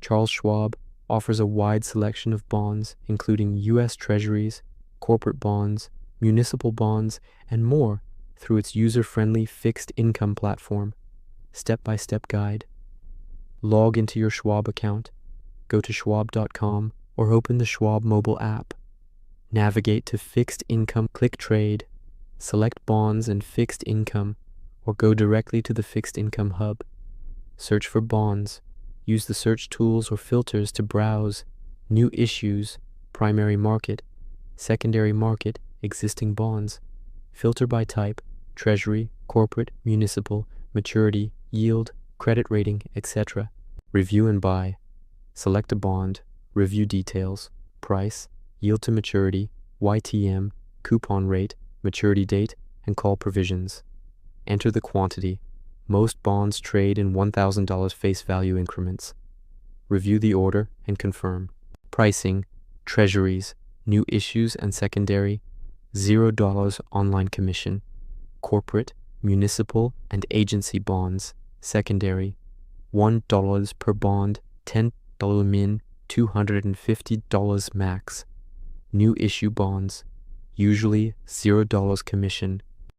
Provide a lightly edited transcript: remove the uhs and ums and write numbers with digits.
Charles Schwab offers a wide selection of bonds, including U.S. Treasuries, corporate bonds, municipal bonds, and more through its user-friendly fixed income platform. Step-by-step guide. Log into your Schwab account, go to schwab.com, or open the Schwab mobile app. Navigate to Fixed Income, click Trade, select Bonds and Fixed Income, or go directly to the Fixed Income Hub. Search for bonds. Use the search tools or filters to browse new issues, primary market, secondary market, existing bonds. Filter by type, treasury, corporate, municipal, maturity, yield, credit rating, etc. Review and buy. Select a bond, review details, price, yield to maturity, YTM, coupon rate, maturity date, and call provisions. Enter the quantity. Most bonds trade in $1,000 face value increments. Review the order and confirm. Pricing, treasuries, new issues and secondary, $0 online commission. Corporate, municipal, and agency bonds, secondary, $1 per bond, $10 min, $250 max. New issue bonds, usually $0 commission,